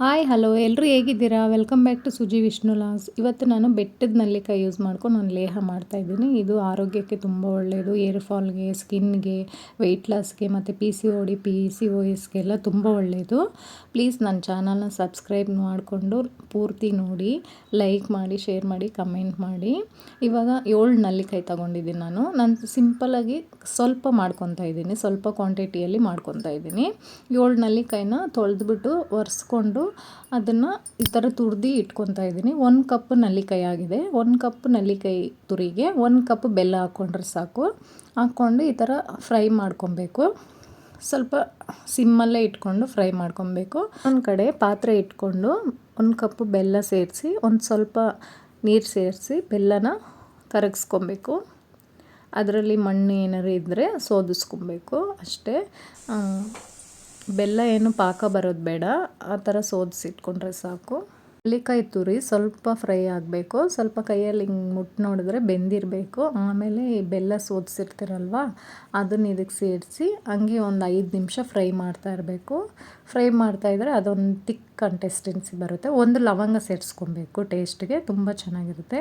Hi hello ಎಲ್ಲರೂ ಹೇಗಿದ್ದೀರಾ? Welcome back to Suji Vishnu logs. ಇವತ್ತು ನಾನು ಬೆಟ್ಟದ ನೆಲ್ಲಿಕಾಯಿ ಯೂಸ್ ಮಾಡ್ಕೊಂಡು ನಾನು ಲೇಹ ಮಾಡ್ತಾಯಿದ್ದೀನಿ. ಇದು ಆರೋಗ್ಯಕ್ಕೆ ತುಂಬ ಒಳ್ಳೆಯದು. ಏರ್ ಫಾಲ್ಗೆ, ಸ್ಕಿನ್ಗೆ, ವೆಯ್ಟ್ ಲಾಸ್ಗೆ ಮತ್ತು PCOD, PCOSಗೆಲ್ಲ ತುಂಬ ಒಳ್ಳೆಯದು. ಪ್ಲೀಸ್ ನನ್ನ ಚಾನಲ್ನ ಸಬ್ಸ್ಕ್ರೈಬ್ ಮಾಡಿಕೊಂಡು ಪೂರ್ತಿ ನೋಡಿ, ಲೈಕ್ ಮಾಡಿ, ಶೇರ್ ಮಾಡಿ, ಕಮೆಂಟ್ ಮಾಡಿ. ಇವಾಗ 7 ನೆಲ್ಲಿಕಾಯಿ ತೊಗೊಂಡಿದ್ದೀನಿ ನಾನು ಸಿಂಪಲಾಗಿ ಸ್ವಲ್ಪ ಮಾಡ್ಕೊತಾ ಇದ್ದೀನಿ, ಸ್ವಲ್ಪ ಕ್ವಾಂಟಿಟಿಯಲ್ಲಿ ಮಾಡ್ಕೊತಾ ಇದ್ದೀನಿ. 7 ನೆಲ್ಲಿಕಾಯಿನ ತೊಳೆದ್ಬಿಟ್ಟು ಒರೆಸ್ಕೊಂಡು ಅದನ್ನು ಈ ಥರ ತುರಿದು ಇಟ್ಕೊತಾ ಇದ್ದೀನಿ. 1 ಕಪ್ ನೆಲ್ಲಿಕಾಯಿ ಆಗಿದೆ. 1 ಕಪ್ ನೆಲ್ಲಿಕಾಯಿ ತುರಿಗೆ 1 ಕಪ್ ಬೆಲ್ಲ ಹಾಕ್ಕೊಂಡ್ರೆ ಸಾಕು. ಹಾಕ್ಕೊಂಡು ಈ ಥರ ಫ್ರೈ ಮಾಡ್ಕೊಬೇಕು. ಸ್ವಲ್ಪ ಸಿಮ್ಮಲ್ಲೇ ಇಟ್ಕೊಂಡು ಫ್ರೈ ಮಾಡ್ಕೊಬೇಕು. ಒಂದು ಕಡೆ ಪಾತ್ರೆ ಇಟ್ಕೊಂಡು 1 ಕಪ್ ಬೆಲ್ಲ ಸೇರಿಸಿ, ಒಂದು ಸ್ವಲ್ಪ ನೀರು ಸೇರಿಸಿ ಬೆಲ್ಲನ ಕರಗಿಸ್ಕೊಬೇಕು. ಅದರಲ್ಲಿ ಮಣ್ಣು ಏನಾರು ಇದ್ದರೆ ಸೋದಿಸ್ಕೊಬೇಕು ಅಷ್ಟೇ. ಬೆಲ್ಲ ಏನು ಪಾಕ ಬರೋದು ಬೇಡ, ಆ ಥರ ಸೋದಿಸಿಟ್ಕೊಂಡ್ರೆ ಸಾಕು. ನೆಲ್ಲಿಕಾಯಿ ತುರಿ ಸ್ವಲ್ಪ ಫ್ರೈ ಆಗಬೇಕು. ಸ್ವಲ್ಪ ಕೈಯಲ್ಲಿ ಹಿಂಗೆ ಮುಟ್ಟು ನೋಡಿದ್ರೆ ಬೆಂದಿರಬೇಕು. ಆಮೇಲೆ ಈ ಬೆಲ್ಲ ಸೋದಿಸಿರ್ತೀರಲ್ವ ಅದನ್ನು ಇದಕ್ಕೆ ಸೇರಿಸಿ ಹಂಗೆ ಒಂದು 5 ನಿಮಿಷ ಫ್ರೈ ಮಾಡ್ತಾ ಇರಬೇಕು. ಫ್ರೈ ಮಾಡ್ತಾಯಿದ್ರೆ ಅದೊಂದು ತಿಕ್ ಕನ್ಸಿಸ್ಟೆನ್ಸಿ ಬರುತ್ತೆ. ಒಂದು ಲವಂಗ ಸೇರಿಸ್ಕೊಬೇಕು, ಟೇಸ್ಟ್ಗೆ ತುಂಬ ಚೆನ್ನಾಗಿರುತ್ತೆ.